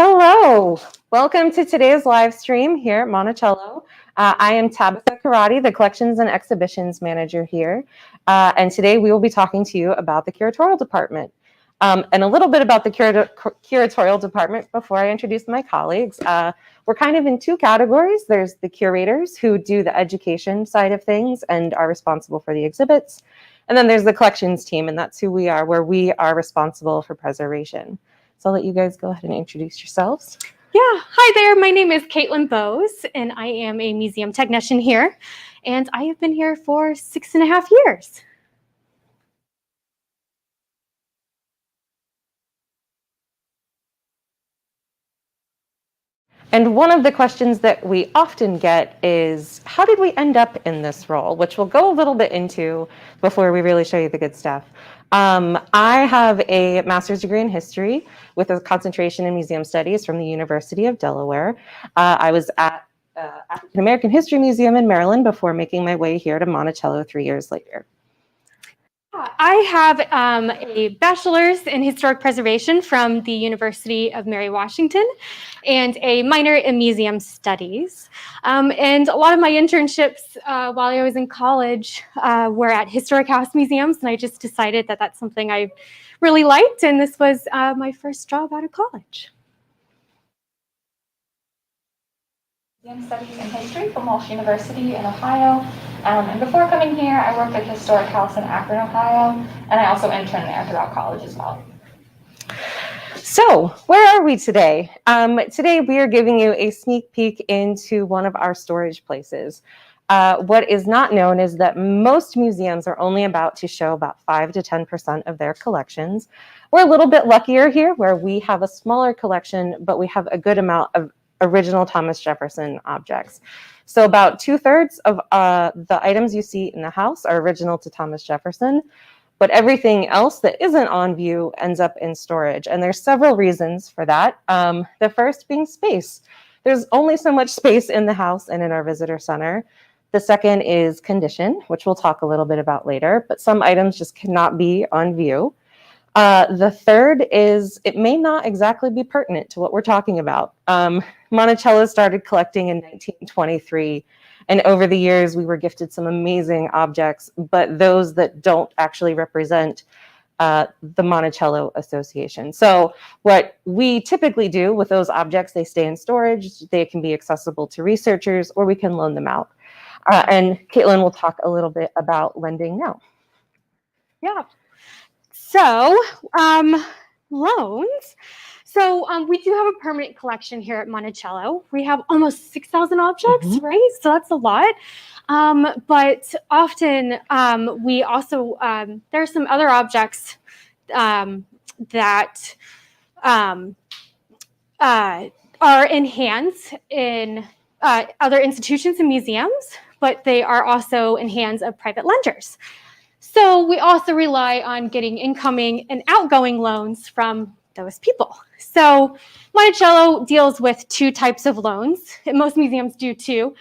Hello, welcome to today's live stream here at Monticello. I am Tabitha Karate, the Collections and Exhibitions Manager here. And today we will be talking to you about the Curatorial Department. And a little bit about the Curatorial Department before I introduce my colleagues. We're kind of in two categories. There's the curators who do the education side of things and are responsible for the exhibits. And then there's the collections team, and that's who we are, where we are responsible for preservation. So I'll let you guys go ahead and introduce yourselves. Yeah, hi there. My name is Caitlin Bose, and I am a museum technician here. And I have been here for 6.5 years. And one of the questions that we often get is, how did we end up in this role? Which we'll go a little bit into before we really show you the good stuff. I have a master's degree in history with a concentration in museum studies from the University of Delaware. I was at African American History Museum in Maryland before making my way here to Monticello 3 years later. I have a bachelor's in historic preservation from the University of Mary Washington and a minor in museum studies. And a lot of my internships while I was in college were at historic house museums, and I just decided that that's something I really liked, and this was my first job out of college. Museum Studies and History from Walsh University in Ohio. And before coming here, I worked at Historic House in Akron, Ohio, and I also interned there throughout college as well. So, where are we today? Today we are giving you a sneak peek into one of our storage places. What is not known is that most museums are only about to show about 5 to 10% of their collections. We're a little bit luckier here where we have a smaller collection, but we have a good amount of original Thomas Jefferson objects. So about 2/3 of the items you see in the house are original to Thomas Jefferson, but everything else that isn't on view ends up in storage. And there's several reasons for that. The first being space. There's only so much space in the house and in our visitor center. The second is condition, which we'll talk a little bit about later, but some items just cannot be on view. The third is it may not exactly be pertinent to what we're talking about. Monticello started collecting in 1923, and over the years we were gifted some amazing objects, but those that don't actually represent the Monticello Association. So what we typically do with those objects, they stay in storage, they can be accessible to researchers, or we can loan them out. And Caitlin will talk a little bit about lending now. Yeah. So, loans. So we do have a permanent collection here at Monticello. We have almost 6,000 objects, right? So that's a lot. But often we also, there are some other objects that are in hands in other institutions and museums, but they are also in hands of private lenders. So we also rely on getting incoming and outgoing loans from those people. So Monticello deals with 2 types of loans, and most museums do too.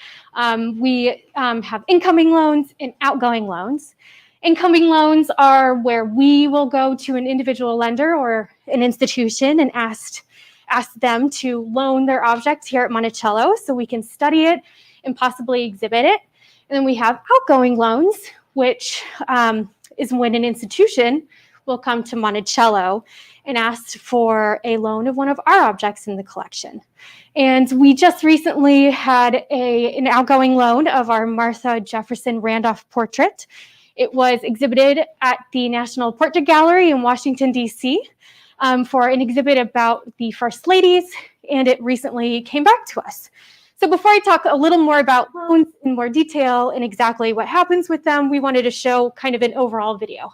We have incoming loans and outgoing loans. Incoming loans are where we will go to an individual lender or an institution and ask them to loan their objects here at Monticello so we can study it and possibly exhibit it. And then we have outgoing loans, which is when an institution will come to Monticello and ask for a loan of one of our objects in the collection. And we just recently had an outgoing loan of our Martha Jefferson Randolph portrait. It was exhibited at the National Portrait Gallery in Washington, D.C. For an exhibit about the First Ladies, and it recently came back to us. So before I talk a little more about loans in more detail and exactly what happens with them, we wanted to show kind of an overall video.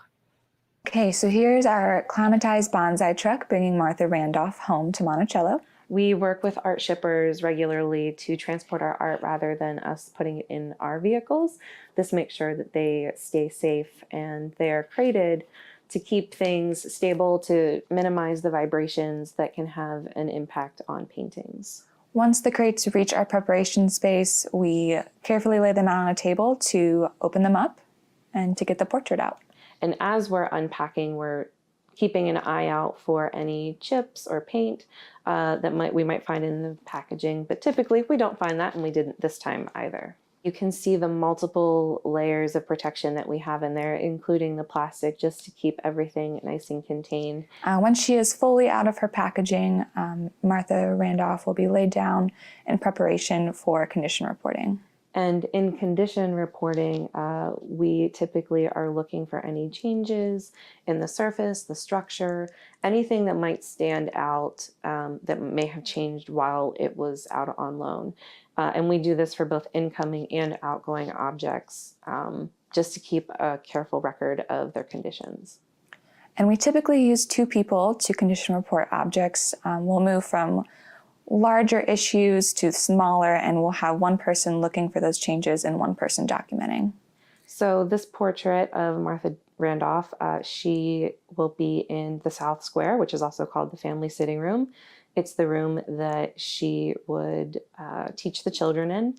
Okay, so here's our climatized bonsai truck bringing Martha Randolph home to Monticello. We work with art shippers regularly to transport our art rather than us putting it in our vehicles. This makes sure that they stay safe and they are crated to keep things stable, to minimize the vibrations that can have an impact on paintings. Once the crates reach our preparation space, we carefully lay them out on a table to open them up and to get the portrait out. And as we're unpacking, we're keeping an eye out for any chips or paint that we might find in the packaging, but typically we don't find that, and we didn't this time either. You can see the multiple layers of protection that we have in there, including the plastic, just to keep everything nice and contained. When she is fully out of her packaging, Martha Randolph will be laid down in preparation for condition reporting. And in condition reporting, we typically are looking for any changes in the surface, the structure, anything that might stand out that may have changed while it was out on loan. And we do this for both incoming and outgoing objects, just to keep a careful record of their conditions. And we typically use 2 people to condition report objects. We'll move from larger issues to smaller, and we'll have one person looking for those changes and one person documenting. So this portrait of Martha Randolph, she will be in the South Square, which is also called the family sitting room. It's the room that she would teach the children in.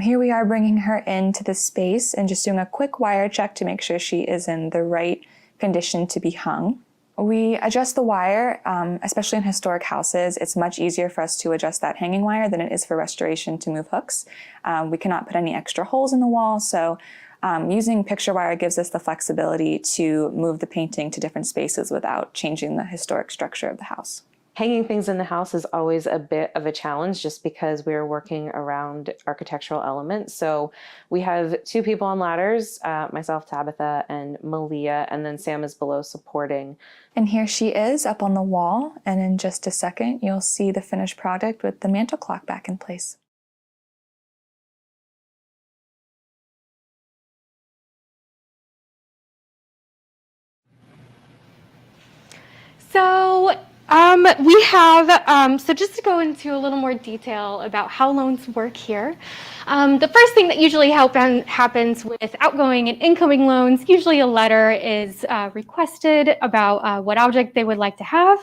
Here we are bringing her into the space and just doing a quick wire check to make sure she is in the right condition to be hung. We adjust the wire, especially in historic houses. It's much easier for us to adjust that hanging wire than it is for restoration to move hooks. We cannot put any extra holes in the wall, so using picture wire gives us the flexibility to move the painting to different spaces without changing the historic structure of the house. Hanging things in the house is always a bit of a challenge just because we're working around architectural elements. So we have 2 people on ladders, myself, Tabitha, and Malia, and then Sam is below supporting. And here she is up on the wall, and in just a second you'll see the finished product with the mantel clock back in place. So we have, so just to go into a little more detail about how loans work here. The first thing that usually happens with outgoing and incoming loans, usually a letter is requested about what object they would like to have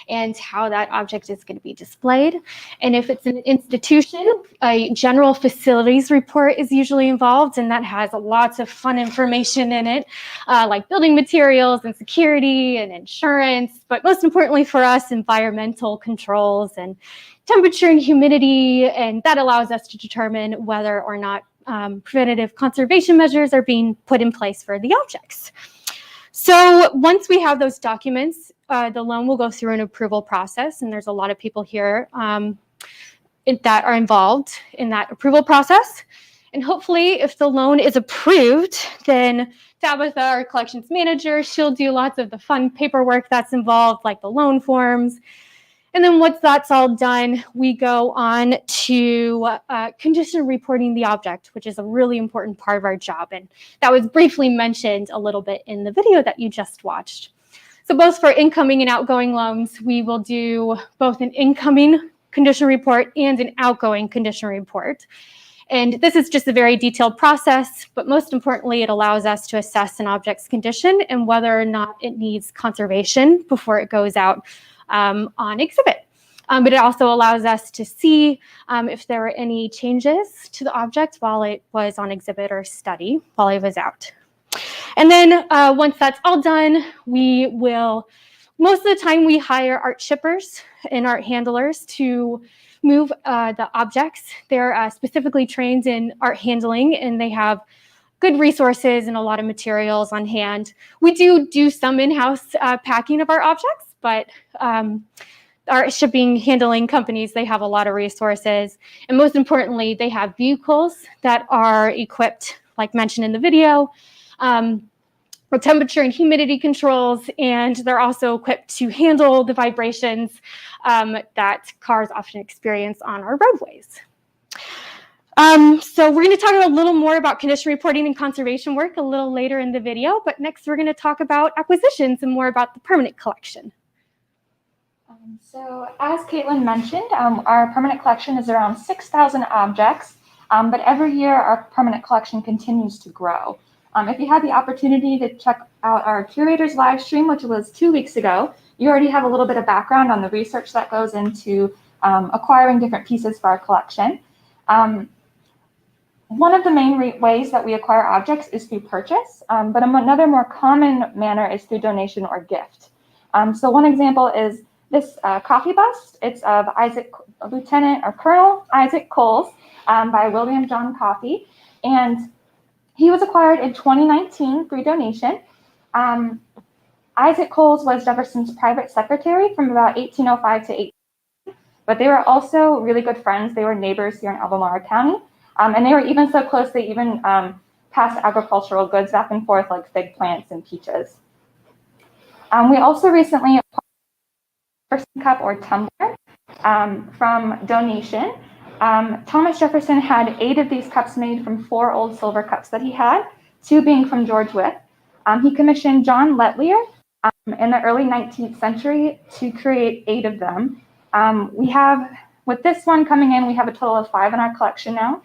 and how that object is going to be displayed. And if it's an institution, a general facilities report is usually involved, and that has lots of fun information in it, like building materials and security and insurance, but most importantly for us, environmental controls and temperature and humidity, and that allows us to determine whether or not preventative conservation measures are being put in place for the objects. So once we have those documents, the loan will go through an approval process, and there's a lot of people here that are involved in that approval process. And hopefully, if the loan is approved, then Tabitha, our collections manager, she'll do lots of the fun paperwork that's involved, like the loan forms. And then once that's all done, we go on to condition reporting the object, which is a really important part of our job. And that was briefly mentioned a little bit in the video that you just watched. So both for incoming and outgoing loans, we will do both an incoming condition report and an outgoing condition report. And this is just a very detailed process, but most importantly, it allows us to assess an object's condition and whether or not it needs conservation before it goes out on exhibit. But it also allows us to see if there were any changes to the object while it was on exhibit or study while it was out. And then once that's all done, we will, most of the time we hire art shippers and art handlers to move the objects. They're specifically trained in art handling, and they have good resources and a lot of materials on hand. We do some in-house packing of our objects, but our shipping handling companies, they have a lot of resources. And most importantly, they have vehicles that are equipped, like mentioned in the video, with temperature and humidity controls, and they're also equipped to handle the vibrations that cars often experience on our roadways. So we're going to talk a little more about condition reporting and conservation work a little later in the video, but next we're going to talk about acquisitions and more about the permanent collection. So as Caitlin mentioned, our permanent collection is around 6,000 objects, but every year our permanent collection continues to grow. If you had the opportunity to check out our curators live stream, which was 2 weeks ago, you already have a little bit of background on the research that goes into acquiring different pieces for our collection. One of the main ways that we acquire objects is through purchase, but another more common manner is through donation or gift. So one example is this coffee bust. It's of Lieutenant or Colonel Isaac Coles by William John Coffey. And he was acquired in 2019 through donation. Isaac Coles was Jefferson's private secretary from about 1805 to 18, but they were also really good friends. They were neighbors here in Albemarle County. And they were even so close, they even passed agricultural goods back and forth like fig plants and peaches. We also recently acquired a Jefferson cup or tumbler from donation. Thomas Jefferson had 8 of these cups made from 4 old silver cups that he had, 2 being from George Wythe. He commissioned John Letlier in the early 19th century to create 8 of them. With this one coming in, we have a total of 5 in our collection now.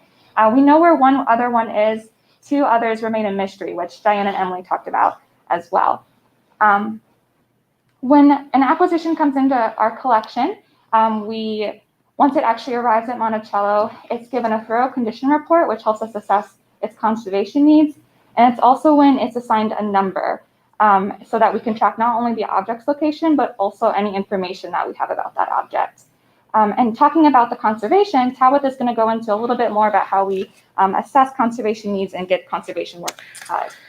We know where one other one is. 2 others remain a mystery, which Diane and Emily talked about as well. When an acquisition comes into our collection, once it actually arrives at Monticello, it's given a thorough condition report, which helps us assess its conservation needs. And it's also when it's assigned a number so that we can track not only the object's location, but also any information that we have about that object. And talking about the conservation, Tabitha is going to go into a little bit more about how we assess conservation needs and get conservation work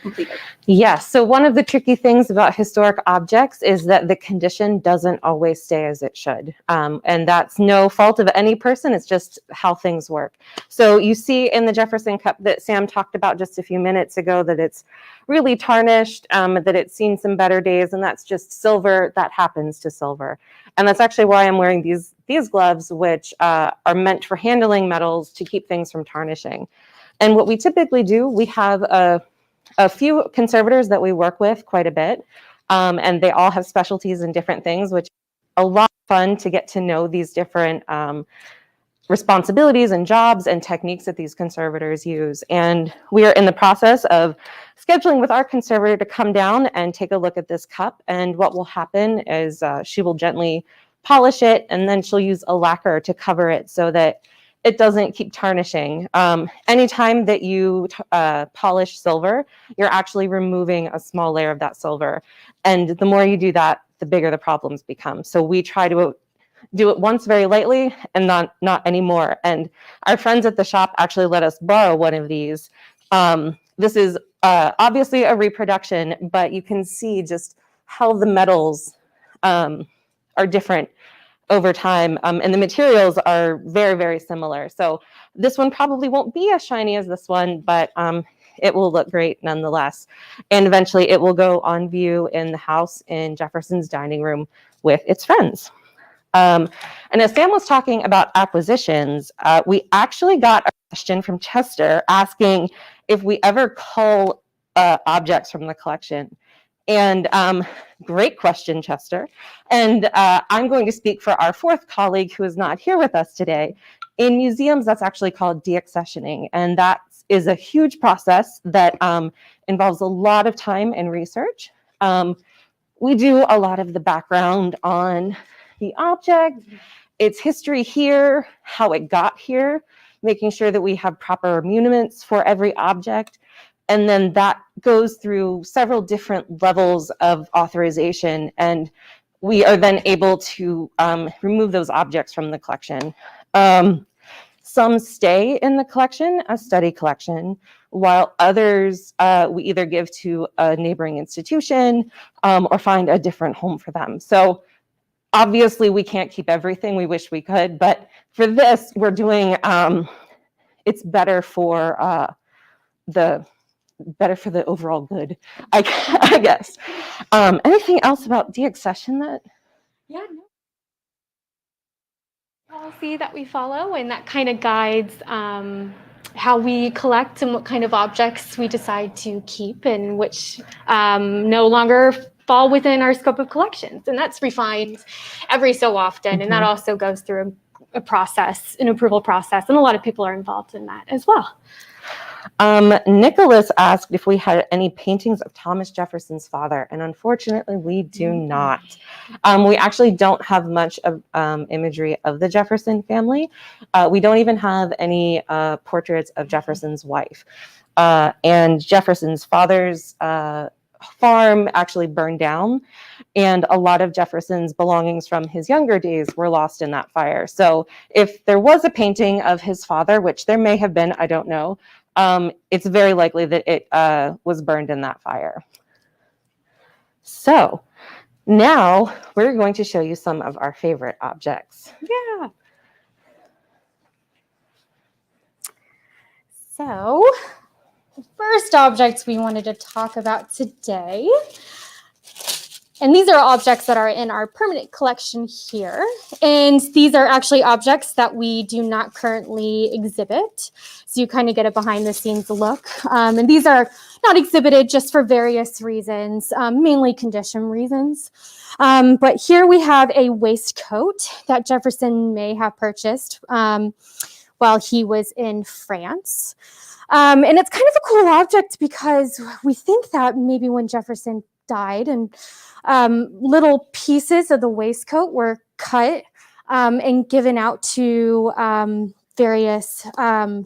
completed. Yes, so one of the tricky things about historic objects is that the condition doesn't always stay as it should. And that's no fault of any person, it's just how things work. So you see in the Jefferson cup that Sam talked about just a few minutes ago that it's really tarnished, that it's seen some better days, and that's just silver. That happens to silver. And that's actually why I'm wearing these gloves, which are meant for handling metals to keep things from tarnishing. And what we typically do, we have a few conservators that we work with quite a bit, and they all have specialties in different things, which is a lot of fun to get to know these different responsibilities and jobs and techniques that these conservators use. And we are in the process of scheduling with our conservator to come down and take a look at this cup. And what will happen is she will gently polish it, and then she'll use a lacquer to cover it so that it doesn't keep tarnishing. Anytime that you polish silver, you're actually removing a small layer of that silver. And the more you do that, the bigger the problems become. So we try to do it once very lightly and not anymore. And our friends at the shop actually let us borrow one of these. This is obviously a reproduction, but you can see just how the metals are different over time, and the materials are very, very similar. So this one probably won't be as shiny as this one, but it will look great nonetheless. And eventually it will go on view in the house in Jefferson's dining room with its friends. And as Sam was talking about acquisitions, we actually got a question from Chester asking if we ever cull objects from the collection. And great question, Chester. And I'm going to speak for our 4th colleague who is not here with us today. In museums, that's actually called de-accessioning. And that is a huge process that involves a lot of time and research. We do a lot of the background on the object, its history here, how it got here, making sure that we have proper muniments for every object. And then that goes through several different levels of authorization, and we are then able to remove those objects from the collection. Some stay in the collection, a study collection, while others we either give to a neighboring institution or find a different home for them. So obviously we can't keep everything, we wish we could, but for this we're doing, it's better for the overall good, I guess. Anything else about de-accession that? Yeah, no. Policy that we follow, and that kind of guides how we collect and what kind of objects we decide to keep and which no longer fall within our scope of collections. And that's refined every so often. Mm-hmm. And that also goes through a process, an approval process. And a lot of people are involved in that as well. Nicholas asked if we had any paintings of Thomas Jefferson's father, and unfortunately we do not. We actually don't have much of imagery of the Jefferson family. We don't even have any portraits of Jefferson's wife. And Jefferson's father's farm actually burned down, and a lot of Jefferson's belongings from his younger days were lost in that fire. So if there was a painting of his father, which there may have been, I don't know, it's very likely that it was burned in that fire. So now we're going to show you some of our favorite objects. Yeah. So the first object we wanted to talk about today, and these are objects that are in our permanent collection here. And these are actually objects that we do not currently exhibit. So you kind of get a behind the scenes look. And these are not exhibited just for various reasons, mainly condition reasons. But here we have a waistcoat that Jefferson may have purchased while he was in France. And it's kind of a cool object because we think that maybe when Jefferson died and little pieces of the waistcoat were cut and given out to various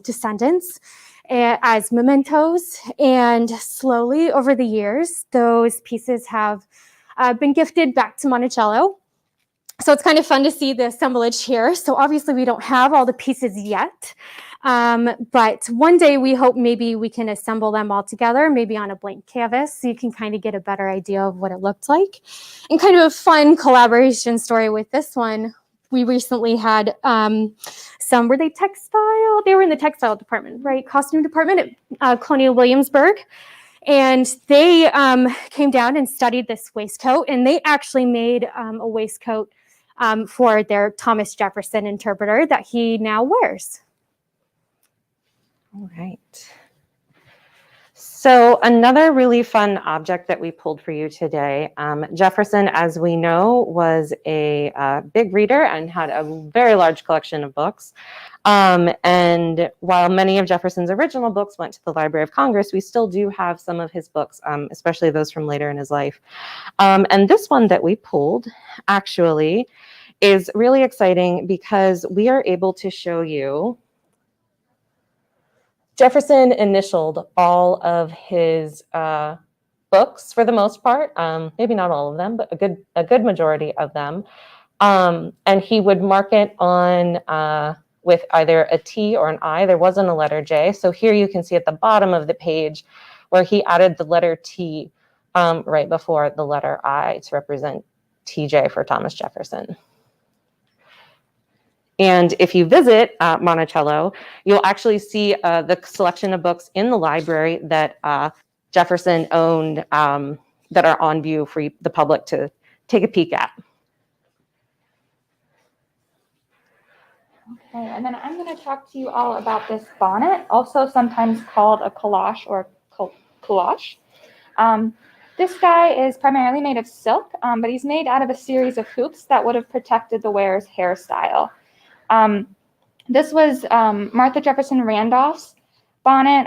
descendants as mementos. And slowly over the years, those pieces have been gifted back to Monticello. So it's kind of fun to see the assemblage here. So obviously we don't have all the pieces yet. But one day we hope maybe we can assemble them all together, maybe on a blank canvas, so you can kind of get a better idea of what it looked like. And kind of a fun collaboration story with this one. We recently had some, were they textile? They were in the textile department, right? Costume department at Colonial Williamsburg. And they came down and studied this waistcoat, and they actually made a waistcoat for their Thomas Jefferson interpreter that he now wears. All right. So another really fun object that we pulled for you today, Jefferson, as we know, was a big reader and had a very large collection of books. And while many of Jefferson's original books went to the Library of Congress, we still do have some of his books, especially those from later in his life. And this one that we pulled actually is really exciting because we are able to show you Jefferson initialed all of his books for the most part, maybe not all of them, but a good majority of them. And he would mark it on with either a T or an I. There wasn't a letter J. So here you can see at the bottom of the page where he added the letter T right before the letter I to represent TJ for Thomas Jefferson. And if you visit Monticello, you'll actually see the selection of books in the library that Jefferson owned that are on view for the public to take a peek at. Okay, and then I'm going to talk to you all about this bonnet, also sometimes called a caloche or caloche. This guy is primarily made of silk, but he's made out of a series of hoops that would have protected the wearer's hairstyle. This was Martha Jefferson Randolph's bonnet,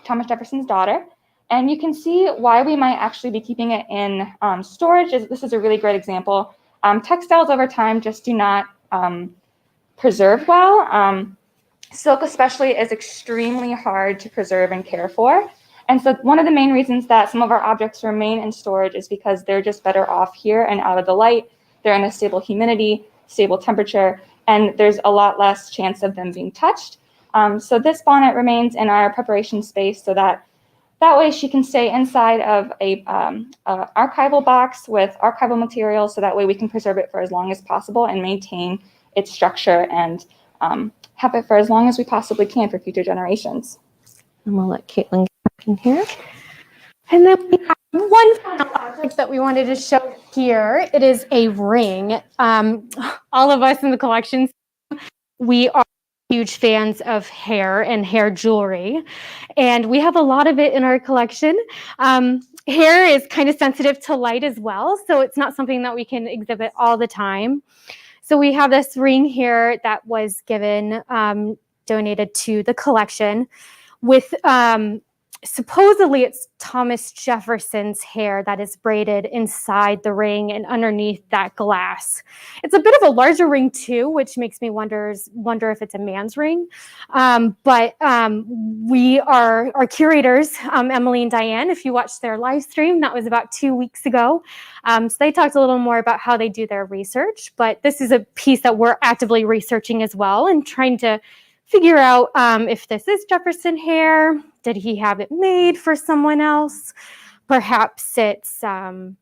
Thomas Jefferson's daughter. And you can see why we might actually be keeping it in storage. This is a really great example. Textiles over time just do not preserve well. Silk especially is extremely hard to preserve and care for. And so one of the main reasons that some of our objects remain in storage is because they're just better off here and out of the light. They're in a stable humidity, stable temperature, and there's a lot less chance of them being touched. So this bonnet remains in our preparation space so that way she can stay inside of a archival box with archival materials, so that way we can preserve it for as long as possible and maintain its structure and have it for as long as we possibly can for future generations. And we'll let Caitlin get back in here. And then we have one final object that we wanted to show here. It is a ring. All of us in the collection, we are huge fans of hair and hair jewelry, and we have a lot of it in our collection. Hair is kind of sensitive to light as well, so it's not something that we can exhibit all the time. So we have this ring here that was given, donated to the collection with, supposedly it's Thomas Jefferson's hair that is braided inside the ring and underneath that glass. It's a bit of a larger ring too, which makes me wonder if it's a man's ring. But we are our curators, Emily and Diane, if you watched their live stream, that was about 2 weeks ago. So they talked a little more about how they do their research, but this is a piece that we're actively researching as well and trying to figure out if this is Jefferson hair. Did he have it made for someone else? Perhaps it's, a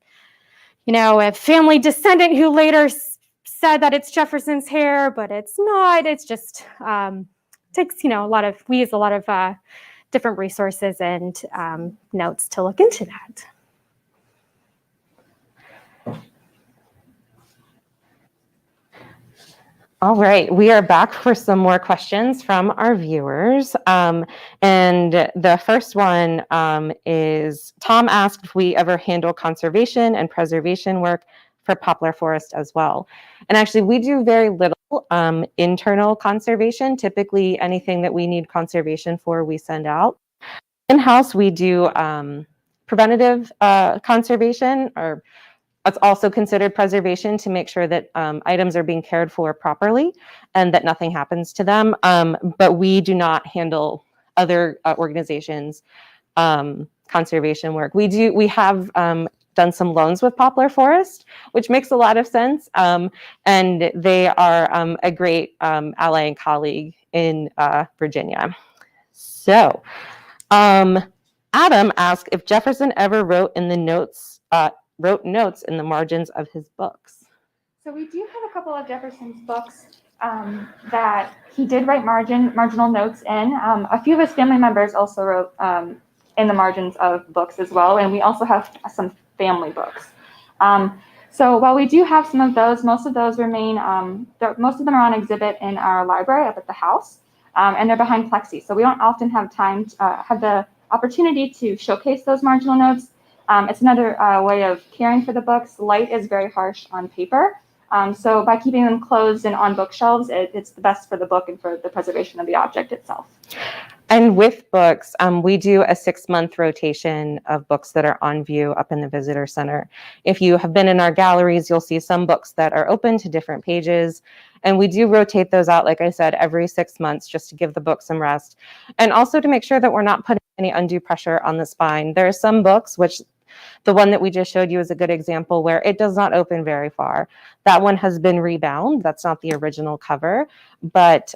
family descendant who later said that it's Jefferson's hair, but it's not. It's just takes, we use a lot of different resources and notes to look into that. All right, we are back for some more questions from our viewers. And the first one is, Tom asked if we ever handle conservation and preservation work for poplar forest as well. And actually, we do very little internal conservation. Typically, anything that we need conservation for, we send out. In-house, we do preventative conservation, or it's also considered preservation, to make sure that items are being cared for properly and that nothing happens to them. But we do not handle other organizations' conservation work. We have done some loans with Poplar Forest, which makes a lot of sense. And they are a great ally and colleague in Virginia. So Adam asked if Jefferson ever wrote in the notes, notes in the margins of his books. So we do have a couple of Jefferson's books that he did write marginal notes in. A few of his family members also wrote in the margins of books as well, and we also have some family books. So while we do have some of those, most of those remain, most of them are on exhibit in our library up at the house, and they're behind plexi. So we don't often have time to have the opportunity to showcase those marginal notes. It's another way of caring for the books. Light is very harsh on paper. So by keeping them closed and on bookshelves, it's the best for the book and for the preservation of the object itself. And with books, we do a 6-month rotation of books that are on view up in the visitor center. If you have been in our galleries, you'll see some books that are open to different pages. And we do rotate those out, like I said, every 6 months, just to give the book some rest. And also to make sure that we're not putting any undue pressure on the spine. There are some books, which the one that we just showed you is a good example, where it does not open very far. That one has been rebound. That's not the original cover, but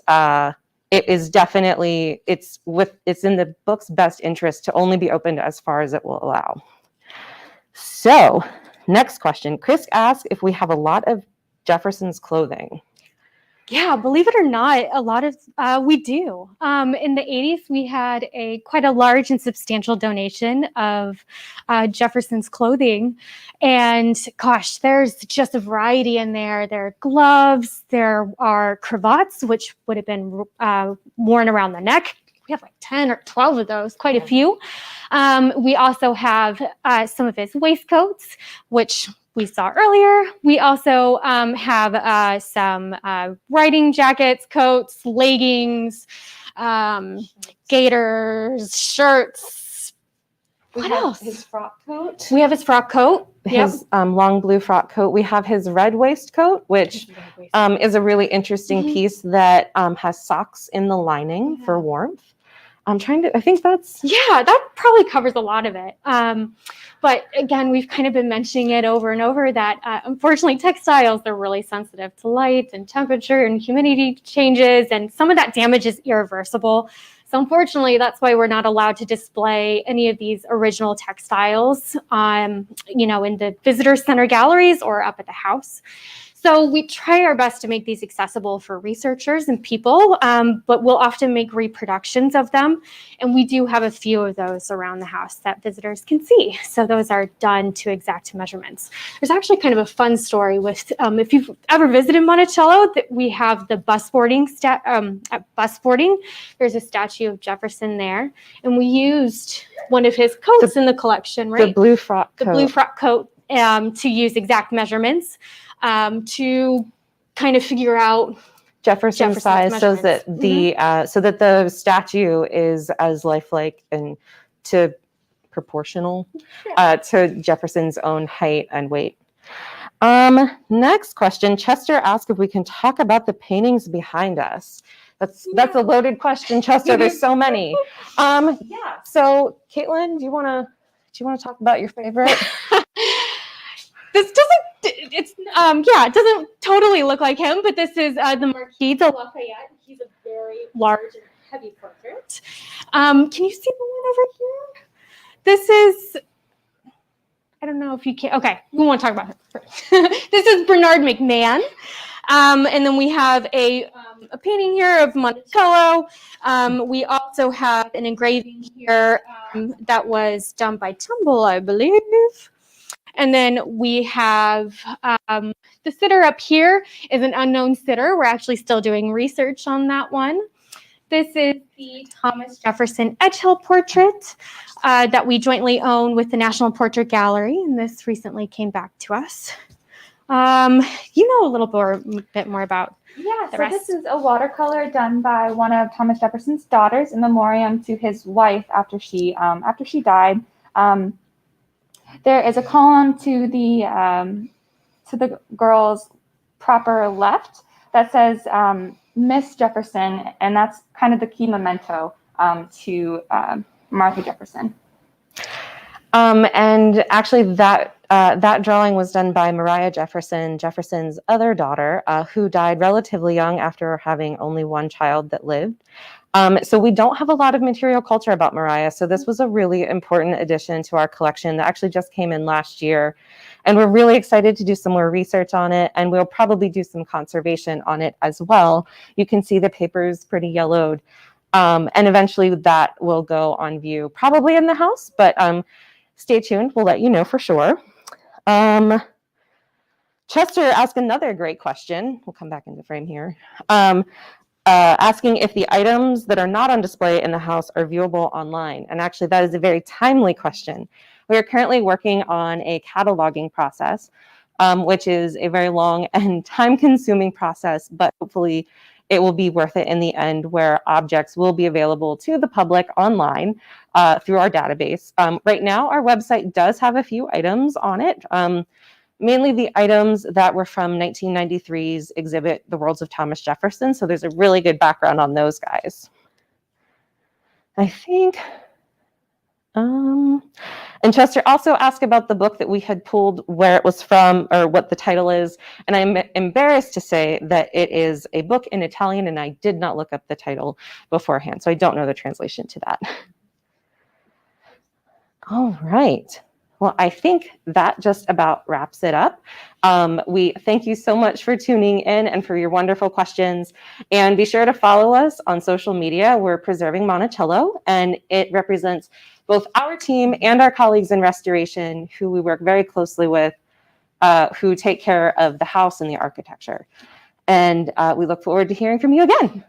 it is definitely, it's in the book's best interest to only be opened as far as it will allow. So next question, Chris asked if we have a lot of Jefferson's clothing. Yeah, believe it or not, a lot of we do. In the 80s, we had quite a large and substantial donation of Jefferson's clothing, and gosh, there's just a variety in there. There are gloves, there are cravats, which would have been worn around the neck. We have like 10 or 12 of those, quite a few. We also have some of his waistcoats, which we saw earlier. We also have some riding jackets, coats, leggings, gaiters, shirts. What else? His frock coat. We have his frock coat. His long blue frock coat. We have his red waistcoat, which is a really interesting piece that has socks in the lining for warmth. I think that's... Yeah, that probably covers a lot of it. But again, we've kind of been mentioning it over and over that unfortunately textiles, they're really sensitive to light and temperature and humidity changes, and some of that damage is irreversible. So unfortunately, that's why we're not allowed to display any of these original textiles, in the visitor center galleries or up at the house. So we try our best to make these accessible for researchers and people, but we'll often make reproductions of them. And we do have a few of those around the house that visitors can see. So those are done to exact measurements. There's actually kind of a fun story with, if you've ever visited Monticello, that we have the bus boarding, there's a statue of Jefferson there. And we used one of his coats in the collection, right? The blue frock coat. The blue frock coat to use exact measurements. To kind of figure out Jefferson's size, so that the statue is as lifelike and to proportional to Jefferson's own height and weight. Next question, Chester asked if we can talk about the paintings behind us. That's a loaded question, Chester. There's so many. Yeah. So, Caitlin, do you want to talk about your favorite? This doesn't. It doesn't totally look like him, but this is the Marquis De Lafayette. He's a very large and heavy portrait. Can you see the one over here? This is. I don't know if you can. Okay, we want to talk about him first. This is Bernard Mcmahon. And then we have a painting here of Monticello. We also have an engraving here that was done by Tumble, I believe. And then we have the sitter up here is an unknown sitter. We're actually still doing research on that one. This is the Thomas Jefferson Edgehill portrait that we jointly own with the National Portrait Gallery, and this recently came back to us. You know a little bit more about the rest. This is a watercolor done by one of Thomas Jefferson's daughters in memoriam to his wife after she died. There is a column to the girl's proper left that says Miss Jefferson, and that's kind of the key memento to Martha Jefferson. And actually, that drawing was done by Maria Jefferson, Jefferson's other daughter, who died relatively young after having only one child that lived. So we don't have a lot of material culture about Maria. So this was a really important addition to our collection that actually just came in last year. And we're really excited to do some more research on it. And we'll probably do some conservation on it as well. You can see the paper's pretty yellowed. And eventually that will go on view, probably in the house. But stay tuned. We'll let you know for sure. Chester asked another great question. We'll come back into frame here. Asking if the items that are not on display in the house are viewable online. And actually, that is a very timely question. We are currently working on a cataloging process, which is a very long and time-consuming process, but hopefully it will be worth it in the end, where objects will be available to the public online through our database. Right now, our website does have a few items on it. Mainly the items that were from 1993's exhibit, The Worlds of Thomas Jefferson. So there's a really good background on those guys. I think, and Chester also asked about the book that we had pulled, where it was from or what the title is. And I'm embarrassed to say that it is a book in Italian, and I did not look up the title beforehand. So I don't know the translation to that. All right. Well, I think that just about wraps it up. We thank you so much for tuning in and for your wonderful questions. And be sure to follow us on social media. We're Preserving Monticello, and it represents both our team and our colleagues in restoration, who we work very closely with, who take care of the house and the architecture. And we look forward to hearing from you again.